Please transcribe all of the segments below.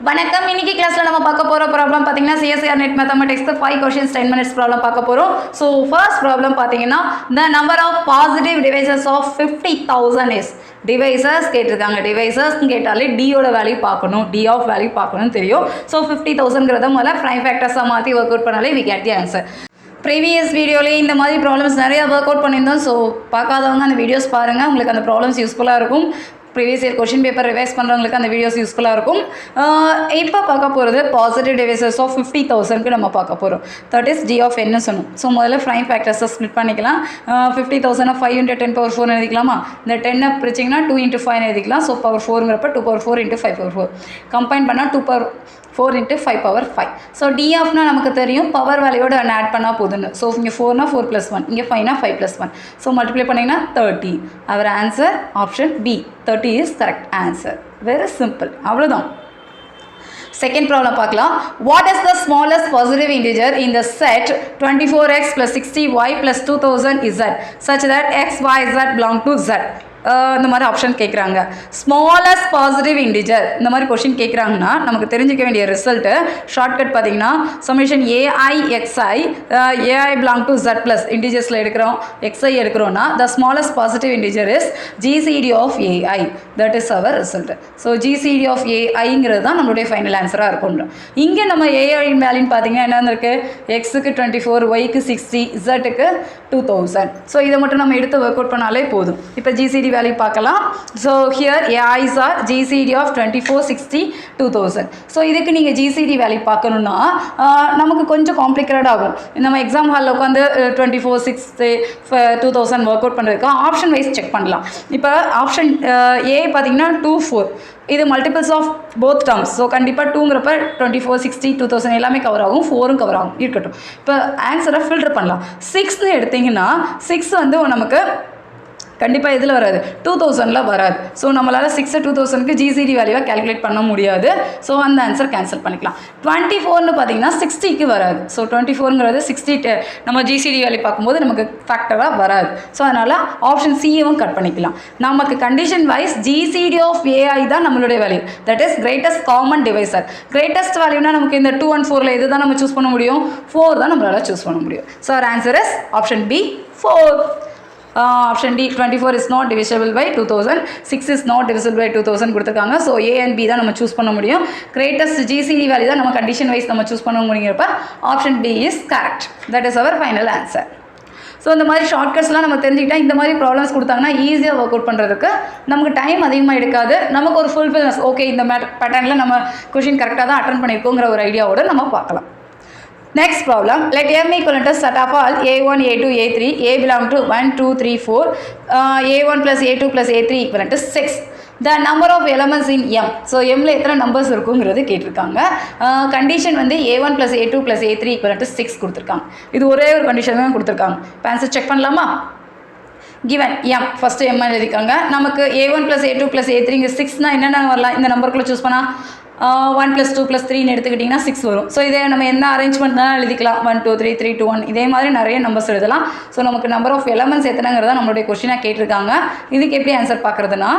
வணக்கம். இன்னைக்கு கிளாஸ்ல நம்ம பார்க்க போற ப்ராப்ளம் பாத்தீங்கன்னா CSIR net mathematics 5 questions 10 minutes problem பார்க்க போறோம். So first problem பாத்தீங்கன்னா the number of positive divisors of 50,000 is divisors கேட்டிருக்காங்க. divisors கேட்டாலே d ஓட வேல்யூ பார்க்கணும், d of வேல்யூ பார்க்கணும் தெரியும். So 50,000ங்கறத முதல்ல prime factors மாத்தி வொர்க் அவுட் பண்ணாலே we get the answer. Previous வீடியோலேயே இந்த மாதிரி ப்ராப்ளம்ஸ் நிறைய ஒர்க் அவுட் பண்ணியிருந்தோம். ஸோ பார்க்காதவங்க அந்த வீடியோஸ் பாருங்கள், உங்களுக்கு அந்த ப்ராப்ளம்ஸ் யூஸ்ஃபுல்லாக இருக்கும். Previous year question paper revise பண்ணுறவங்களுக்கு அந்த வீடியோஸ் யூஸ்ஃபுல்லாக இருக்கும். இப்போ பார்க்க போகிறது பாசிட்டிவ் டிவைசர்ஸ் ஆஃப் 50,000க்கு நம்ம பார்க்க போகிறோம். தட் இஸ் டி ஆஃப் என்ன சொன்னோம். ஸோ முதல்ல ப்ரைம் ஃபேக்டர்ஸை ஸ்ப்ளிட் பண்ணிக்கலாம். 50,000 5 × 10⁴ எழுதிக்கலாமா? இந்த 10 பிரிச்சிங்கன்னா 2 × 5 எழுதிக்கலாம். So power 4ங்கிறப்ப 2⁴ × 5⁴. கம்பைன் பண்ணால் 2⁴ × 5⁵. ஸோ டி ஆஃப்னா நமக்கு தெரியும், பவர் வேல்யூவோட ஆட் பண்ணால் போதுன்னு. ஸோ இங்கே 4னா 4 + 1, இங்கே 5னா 5 + 1. ஸோ மல்டிப்ளை பண்ணிங்கன்னா 30. Our answer option B, 30 is correct answer. Very simple, அவ்வளோதான். செகண்ட் ப்ராப்ளம் பார்க்கலாம். What is the smallest positive integer in the set 24x + 60y + 2000z such that x, y, z belong to z? இந்த மாதிரி option கேட்குறாங்க. Smallest positive integer இந்த மாதிரி question கேட்குறாங்கன்னா நமக்கு தெரிஞ்சிக்க வேண்டிய ரிசல்ட்டு ஷார்ட்கட் பார்த்தீங்கன்னா summation ai(xi) ai belong to z + இன்டிஜர்ஸில் எடுக்கிறோம், xi எடுக்கிறோன்னா the smallest positive integer is gcd of ai. That is our result. So gcd of aiங்கிறது தான் நம்மளுடைய ஃபைனல் ஆன்சராக இருக்கும். இங்கே நம்ம ai வேல்யூன்னு பார்த்தீங்கன்னா என்ன இருக்குது? எக்ஸுக்கு 24, ஒய்க்கு 60, இசட்டுக்கு 2000. ஸோ இதை மட்டும் நம்ம எடுத்து ஒர்க் அவுட் பண்ணாலே போதும். இப்போ gcd வேல்யூ பார்க்கலாம். So here ai's are gcd of 24, 60, 2000. So இதுக்கு நீங்கள் gcd வேல்யூ பார்க்கணுன்னா நமக்கு கொஞ்சம் காம்ப்ளிகேட்டட் ஆகும். நம்ம எக்ஸாம் ஹாலில் உட்காந்து 24, 60, 2000 ஒர்க் அவுட் பண்ணுறதுக்கு ஆப்ஷன் வைஸ் செக் பண்ணலாம். இப்போ ஆப்ஷன் ஏ பார்த்தீங்கன்னா 2, 4 இது multiples of both terms. So கண்டிப்பாக 2ங்கிறப்ப 24, 60, 2000 எல்லாமே கவர் ஆகும், 4ம் கவர் ஆகும். இருக்கட்டும், இப்போ ஆன்சரை ஃபில்டர் பண்ணலாம். 6ன்னு எடுத்திங்கன்னா 6 வந்து நமக்கு கண்டிப்பாக இதில் வராது, 2000ல் வராது. ஸோ நம்மளால் 6 2000க்கு ஜிசிடி வேல்யூவாக கேல்குலேட் பண்ண முடியாது. ஸோ அந்த ஆன்சர் கேன்சல் பண்ணிக்கலாம். 24ன்னு பார்த்தீங்கன்னா 60க்கு வராது. ஸோ 24ங்கிறது 60 நம்ம ஜிசிடி வேல்யூ பார்க்கும்போது நமக்கு ஃபேக்டராக வராது. ஸோ அதனால் ஆப்ஷன் சியும் கட் பண்ணிக்கலாம். நமக்கு condition wise GCD of AI தான் நம்மளுடைய value. That is greatest common divisor. Greatest வேல்யூனா நமக்கு இந்த 2 and 4ல் எது தான் நம்ம சூஸ் பண்ண முடியும்? 4 தான் நம்மளால் சூஸ் பண்ண முடியும். So our answer is option B, 4. Option D, 24 is not divisible by 2000, 6 is not divisible by 2000 கொடுத்துருக்காங்க. ஸோ A and B தான் நம்ம சூஸ் பண்ண முடியும். கிரேட்டஸ்ட் ஜிசிடி வேல்யூ தான் நம்ம கண்டிஷன் வைஸ் நம்ம சூஸ் பண்ண முடியுங்கிறப்ப option D is correct. That is our final answer. So இந்த மாதிரி ஷார்ட்கட்ஸ்லாம் நம்ம தெரிஞ்சுக்கிட்டால் இந்த மாதிரி ப்ராப்ளம்ஸ் கொடுத்தாங்கன்னா ஈஸியாக ஒர்க் அவுட் பண்ணுறதுக்கு நமக்கு டைம் அதிகமாக எடுக்காது. நமக்கு ஒரு ஃபுல்ஃபில்னஸ், ஓகே இந்த பேட்டர்னில் நம்ம கொஷின் கரெக்டாக தான் அட்டன் பண்ணியிருக்கோங்கிற ஒரு ஐடியாவோட நம்ம பார்க்கலாம். Next problem, let M equal to set of all a1, a2, a3, a belong to 1, 2, 3, 4, a1 + a2 + a3 equal to 6. The number of elements in M. So எம்மில் எத்தனை நம்பர்ஸ் இருக்குங்கிறது கேட்டிருக்காங்க. கண்டிஷன் வந்து a1 + a2 + a3 equal to 6 கொடுத்துருக்காங்க. இது ஒரே ஒரு condition தான் கொடுத்துருக்காங்க. இப்போ ஆன்சர் செக் பண்ணலாமா? given M, first M எழுதிக்காங்க. நமக்கு a1 + a2 + a3 6னா என்னென்ன வரலாம்? இந்த நம்பருக்குள்ளே சூஸ் பண்ணால் 1 + 2 + 3ன்னு எடுத்துக்கிட்டிங்கன்னா 6 வரும். ஸோ இதே நம்ம என்ன அரேஞ்ச்மெண்ட் தான் எழுதிக்கலாம், 1 2 3 3 2 1 இதே மாதிரி நிறைய நம்பர்ஸ் எழுதலாம். ஸோ நமக்கு நம்பர் ஆஃப் எலமெண்ட்ஸ் எத்தனைங்கிறத நம்மளுடைய கொஸ்டினாக கேட்டிருக்காங்க. இதுக்கு எப்படி ஆன்சர் பார்க்குறதுனா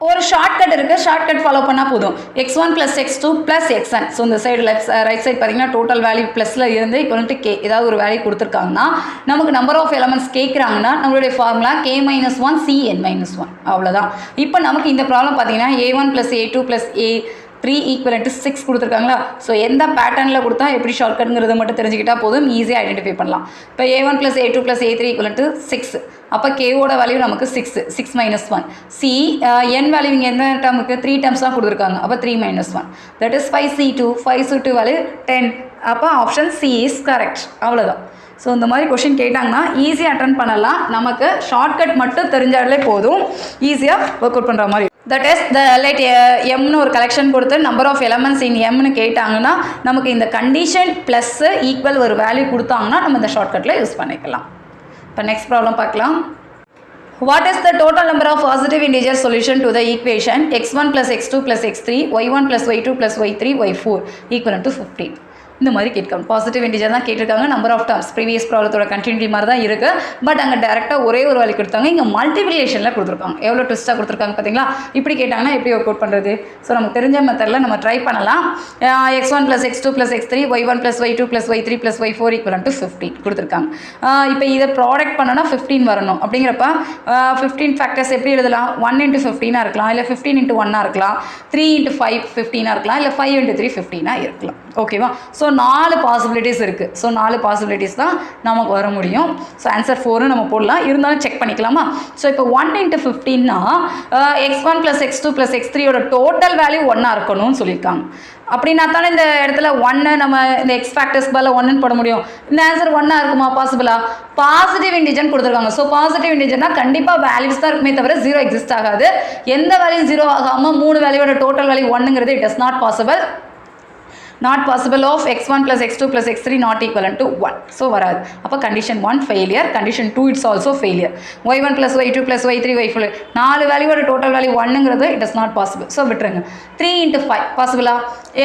ஒரு ஷார்ட்கட் இருக்குது, ஷார்ட்கட் ஃபாலோ பண்ணால் போதும். x1 + x2 + xn. ஸோ இந்த சைடு ரைட் சைடு பார்த்தீங்கன்னா டோட்டல் வேல்யூ ப்ளஸில் இருந்து ஈக்குவல் டு கே ஏதாவது ஒரு வேல்யூ கொடுத்துருக்காங்கன்னா நமக்கு நம்பர் ஆஃப் எலமெண்ட்ஸ் கேட்குறாங்கன்னா நம்மளுடைய ஃபார்முலா k-1 cn-1 அவ்வளோதான். இப்போ நமக்கு இந்த ப்ராப்ளம் பார்த்தீங்கன்னா a1 + a2 + a3 equal to 6 கொடுத்துருக்காங்களா? ஸோ எந்த பேட்டர்னில் கொடுத்தா எப்படி ஷார்ட்கட்டுங்கிறத மட்டும் தெரிஞ்சுக்கிட்டால் போதும், ஈஸியாக ஐடென்டிஃபை பண்ணலாம். இப்போ a1 + a2 + a3 equal to 6. அப்போ கேவோட வேல்யூ நமக்கு 6, 6 - 1. சி என் வேல்யூ இங்கே எந்த டேர்முக்கு 3 டேர்ம்ஸ் தான் கொடுத்துருக்காங்க. அப்போ 3 - 1 that is 5c2. 5c2 value 10. அப்போ ஆப்ஷன் சி இஸ் கரெக்ட். அவ்வளோதான். ஸோ இந்த மாதிரி கொஷின் கேட்டாங்கன்னா ஈஸியாக அட்டன் பண்ணலாம். நமக்கு ஷார்ட்கட் மட்டும் தெரிஞ்சாலே போதும், ஈஸியாக ஒர்க் அவுட் பண்ணுற மாதிரி. தட் இஸ் த லைட் எம்னு ஒரு கலெக்ஷன் கொடுத்து நம்பர் ஆஃப் எலமெண்ட்ஸ் இன் எம்னு கேட்டாங்கன்னா நமக்கு இந்த கண்டிஷன் ப்ளஸ் ஈக்குவல் ஒரு வேல்யூ கொடுத்தாங்கன்னா நம்ம இந்த ஷார்ட்கட்டில் யூஸ் பண்ணிக்கலாம். இப்போ நெக்ஸ்ட் ப்ராப்ளம் பார்க்கலாம். What is the total number of positive integer solution to the equation x1 + x2 + x3, y1 + y2 + y3, y4 equal to 15? இந்த மாதிரி கேட்கணும். பாசிட்டிவ் இன்டிஜர் தான் கேட்டிருக்காங்க. நம்பர் ஆஃப் டர்ம்ஸ் ப்ரீவியஸ் ப்ராப்ளத்தோட கண்டினியூட்டி மாதிரி தான் இருக்குது. பட் அங்கே டேரெக்டாக ஒரே ஒரு வேல்யூ கொடுத்தாங்க. இங்கே மல்டிப்ளிகேஷனில் கொடுத்துருக்காங்க. எவ்வளோ ட்விஸ்ட்டாக கொடுத்துருக்காங்க பார்த்தீங்களா? இப்படி கேட்டாங்கன்னா எப்படி ஒர்க் அவுட் பண்ணுறது? ஸோ நமக்கு தெரிஞ்ச மெத்தடில் நம்ம ட்ரை பண்ணலாம். x1 + x2 + x3 y1 + y2 + y3 + y4 = 15 கொடுத்துருக்காங்க. இப்போ இதை ப்ராடக்ட் பண்ணோன்னா 15 வரணும். அப்படிங்கிறப்ப 15 ஃபேக்டர்ஸ் எப்படி எழுதலாம்? 1 × 15 இருக்கலாம், இல்லை 15 × 1 இருக்கலாம், 3 × 5 15 இருக்கலாம், இல்லை 5 × 3 15 இருக்கலாம். ஓகேவா? ஸோ 4 பாசிபிலிட்டிஸ் இருக்குது. ஸோ 4 பாசிபிலிட்டிஸ் தான் நமக்கு வர முடியும். ஸோ ஆன்சர் 4 நம்ம போடலாம். இருந்தாலும் செக் பண்ணிக்கலாமா? ஸோ இப்போ 1 × 15னா x1 + x2 + x3 total value 1 இருக்கணும்னு சொல்லியிருக்காங்க. அப்படின்னா தானே இந்த இடத்துல 1 நம்ம இந்த எக்ஸ் ஃபேக்டர்ஸ்க்கு பதில் 1ன்னு போட முடியும். இந்த ஆன்சர் 1 இருக்குமா? பாசிபிளா? பாசிட்டிவ் இன்டிஜர் கொடுத்துருக்காங்க. ஸோ பாசிட்டிவ் இன்டிஜர்னா கண்டிப்பாக வேல்யூஸ் தான் இருக்குமே தவிர 0 எக்ஸிஸ்ட் ஆகாது. எந்த வேல்யூ 0 ஆகாமல் 3 வேல்யூவோட டோட்டல் வேல்யூ 1ங்கிறது it is not possible. Not possible of x1 + x2 + x3 not equal to 1. So வராது. அப்போ condition 1 failure. Condition 2 it's also failure. y1 + y2 + y3 y4 4 வேல்யூவோட டோட்டல் வேல்யூ 1ங்கிறது it is not possible. So விட்டுருங்க. 3 × 5 பாசிபிளா?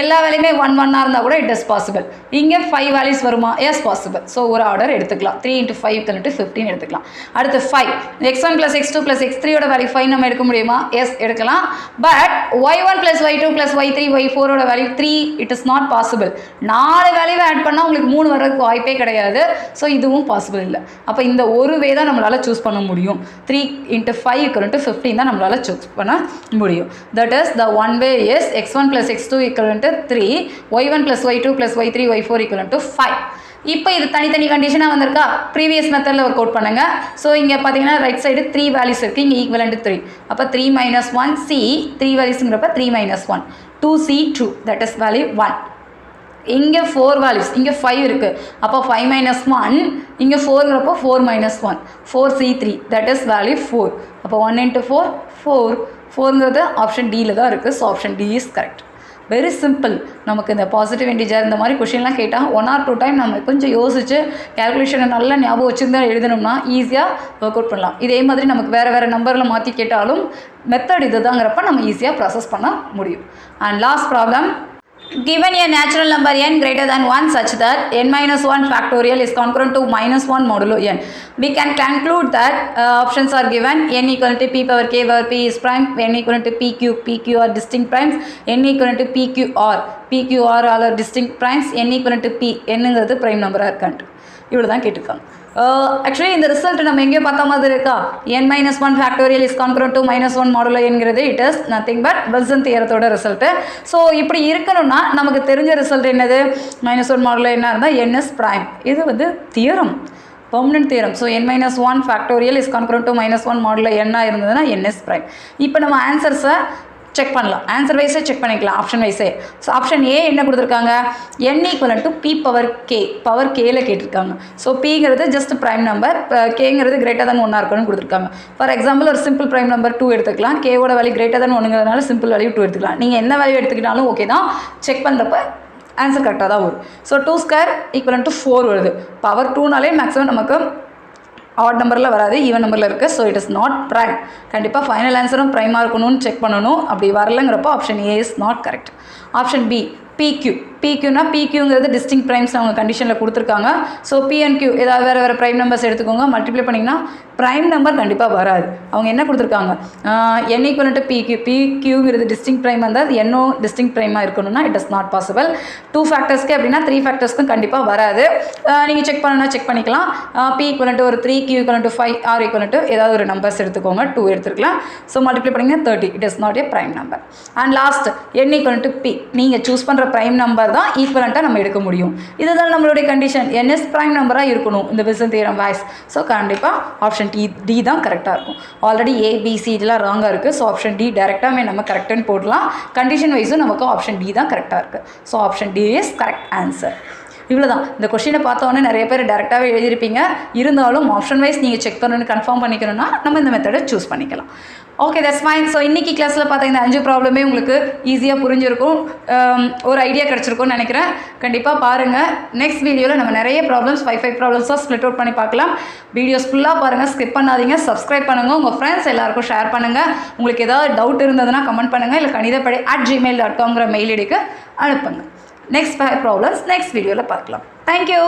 எல்லா வேல்யூமே 1 1 இருந்தால் கூட it is possible. இங்கே 5 values வருமா? Yes possible. ஸோ ஒரு ஆர்டர் எடுத்துக்கலாம். 3 × 5 = 15 எடுத்துக்கலாம். அடுத்து 5 x1 + x2 + x3 வேல்யூ 5 நம்ம எடுக்க முடியுமா? எஸ் எடுக்கலாம். But y1 + y2 + y3 y4 value 3 it is not possible. 4 வேல்யூவை ஆட் பண்ணால் உங்களுக்கு 3 வரதுக்கு வாய்ப்பே கிடையாது. ஸோ இதுவும் பாசிபிள் இல்லை. அப்போ இந்த ஒரு வே தான் நம்மளால் சூஸ் பண்ண முடியும். 3 × 5 = 15 தான் நம்மளால் சூஸ் பண்ண முடியும். That is the one way is x1 + x2 = 3 y1 + y2 + y3 y4 = 5. இப்போ இது தனித்தனி கண்டிஷனாக வந்திருக்கா? ப்ரீவியஸ் மெத்தடில் ஒர்க் அவுட் பண்ணுங்கள். ஸோ இங்கே பார்த்தீங்கன்னா ரைட் சைடு 3 வேல்யூஸ் இருக்குது. இங்கே ஈக்குவலண்ட் 3. அப்போ 3 - 1 c 3 வேல்யூஸுங்கிறப்ப 3 - 1 2c 2 that is value 1. இங்கே 4 வேல்யூஸ், இங்கே 5 இருக்குது. அப்போ 5 - 1 இங்கே 4ங்கிறப்போ 4 - 1 4c3 தட் இஸ் வேல்யூ 4. அப்போ 1 × 4 4 4ங்கிறது ஆப்ஷன் டியில் தான் இருக்குது. So option D is correct. Very simple. நமக்கு இந்த பாசிட்டிவ் இன்டிஜர் இந்த மாதிரி கொஷின்லாம் கேட்டால் 1 or 2 டைம் நம்ம கொஞ்சம் யோசிச்சு கேல்குலேஷனை நல்லா ஞாபகம் வச்சுருந்தா எழுதணும்னா ஈஸியாக ஒர்க் அவுட் பண்ணலாம். இதே மாதிரி நமக்கு வேறு நம்பரில் மாற்றி கேட்டாலும் மெத்தட் இது தாங்கிறப்ப நம்ம ஈஸியாக ப்ராசஸ் பண்ண முடியும். And last problem. Given a natural number n greater than 1 such that n - 1 factorial is congruent to -1 modulo n, we can conclude that options are given. n = p power k power p is prime, n = p q are distinct primes, n = p q r all are distinct primes, n = p என்னங்கிறது prime number இருக்கான்ட்டு இவ்வளோ தான் கேட்டிருக்காங்க. Actually இந்த result நம்ம எங்கேயோ பார்த்த மாதிரி இருக்கா? n - 1 factorial is congruent to -1 modulo என்கிறது it is nothing but Wilson தியரத்தோட ரிசல்ட்டு. ஸோ இப்படி இருக்கணும்னா நமக்கு தெரிஞ்ச ரிசல்ட் என்னது? -1 modulo என்ன இருந்தால் n is prime. இது வந்து theorem, permanent theorem. So n - 1 factorial is congruent to -1 modulo என்ன இருந்ததுன்னா n is prime. இப்போ நம்ம ஆன்சர்ஸை செக் பண்ணலாம். ஆன்சர் வைஸே செக் பண்ணிக்கலாம், ஆப்ஷன் வைஸே. ஸோ ஆப்ஷன் ஏ என்ன கொடுத்துருக்காங்க? n = p power k power கேல கேட்டிருக்காங்க. ஸோ பிங்கிறது ஜஸ்ட் ப்ரைம் நம்பர், கேங்கிறது கிரேட்டர் than 1 இருக்கணும்னு கொடுத்துருக்காங்க. ஃபார் எக்ஸாம்பிள் ஒரு சிம்பிள் ப்ரைம் நம்பர் 2 எடுத்துக்கலாம். கேவோட வேல்யூ கிரேட்டர் than 1ங்கிறதுனால சிம்பிள் வேல்யூ 2 எடுத்துக்கலாம். நீங்கள் என்ன வேல்யூ எடுத்துக்கிட்டாலும் ஓகே தான். செக் பண்ணுறப்ப ஆன்சர் கரெக்டாக தான் வரும். ஸோ 2² = 4 வருது. பவர் 2னாலே மேக்ஸிமம் நமக்கு ஆட் நம்பரில் வராது, ஈவன் நம்பரில் இருக்குது. So it is not prime. கண்டிப்பாக ஃபைனல் ஆன்சரும் ப்ரைமாக இருக்கணும்னு செக் பண்ணணும். அப்படி வரலைங்கிறப்போ option A is not correct. Option B PQ. PQனா PQங்கிறது டிஸ்டிங்க் ப்ரைம்ஸ் அவங்க கண்டிஷனில் கொடுத்துருக்காங்க. ஸோ P and Q ஏதாவது வேறு ப்ரைம் நம்பர்ஸ் எடுத்துக்கோங்க. மல்டிப்ளை பண்ணிங்கன்னா ப்ரைம் நம்பர் கண்டிப்பாக வராது. அவங்க என்ன கொடுத்துருக்காங்க? n = PQ. PQங்கிறது டிஸ்டிங்க் ப்ரைம் வந்தால் அது என்னோ டிஸ்டிங்க் ப்ரைமாக இருக்கணும்னா இட் இஸ் நாட் பாசிபிள். 2 ஃபேக்டர்ஸ்க்கு அப்படின்னா 3 ஃபேக்டர்ஸ்க்கும் கண்டிப்பாக வராது. நீங்கள் செக் பண்ணணும்னா செக் பண்ணிக்கலாம். P = ஒரு 3, Q = 5, R = ஏதாவது ஒரு நம்பர்ஸ் எடுத்துக்கோங்க. 2 எடுத்துக்கலாம். ஸோ மல்டிப்ளை பண்ணிங்கன்னா 30. It is not a prime number. And last n = P. நீங்கள் சூஸ் பண்ணுற ப்ரைம் நம்பர் தான் ஈக்குவலண்ட்டாக நம்ம எடுக்க முடியும். இதுதான் நம்மளுடைய கண்டிஷன். n is ப்ரைம் நம்பராக இருக்கணும் இந்த வில்சன் தியரம் வைஸ். ஸோ கண்டிப்பாக ஆப்ஷன் டி தான் கரெக்டாக இருக்கும். ஆல்ரெடி ABC இதெல்லாம் ராங்காக இருக்குது. ஸோ ஆப்ஷன் டி டேரெக்டாக நம்ம கரெக்டுன்னு போடலாம். கண்டிஷன் வைஸும் நமக்கு ஆப்ஷன் டி தான் கரெக்டாக இருக்குது. So option D is correct answer. இவ்வளோ தான். இந்த கொஷினை பார்த்தோன்னே நிறைய பேர் டேரெக்டாகவே எழுதியிருப்பீங்க. இருந்தாலும் ஆப்ஷன் வைஸ் நீங்கள் செக் பண்ணணுன்னு கன்ஃபார்ம் பண்ணிக்கணும்னா நம்ம இந்த மெத்தடை சூஸ் பண்ணிக்கலாம். Okay, that's fine. ஸோ இன்றைக்கி கிளாஸில் பார்த்தா இந்த 5 ப்ராப்ளமே உங்களுக்கு ஈஸியாக புரிஞ்சிருக்கும், ஒரு ஐடியா கிடச்சிருக்கும்னு நினைக்கிறேன். கண்டிப்பாக பாருங்கள். நெக்ஸ்ட் வீடியோவில் நம்ம நிறைய ப்ராப்ளம்ஸ் 5 ப்ராப்ளம்ஸாக ஸ்ப்ளிட் அவுட் பண்ணி பார்க்கலாம். வீடியோஸ் ஃபுல்லாக பாருங்கள், ஸ்கிப் பண்ணாதீங்க, சப்ஸ்கிரைப் பண்ணுங்கள், உங்கள் ஃப்ரெண்ட்ஸ் எல்லாருக்கும் ஷேர் பண்ணுங்கள். உங்களுக்கு ஏதாவது டவுட் இருந்ததுன்னா கமெண்ட் பண்ணுங்கள், இல்லை kanithaPezhai@gmail.com மெயில் ஐடிக்கு அனுப்புங்க. நெக்ஸ்ட் 5 ப்ராப்ளம்ஸ் நெக்ஸ்ட் வீடியோவில் பார்க்கலாம். தேங்க்யூ.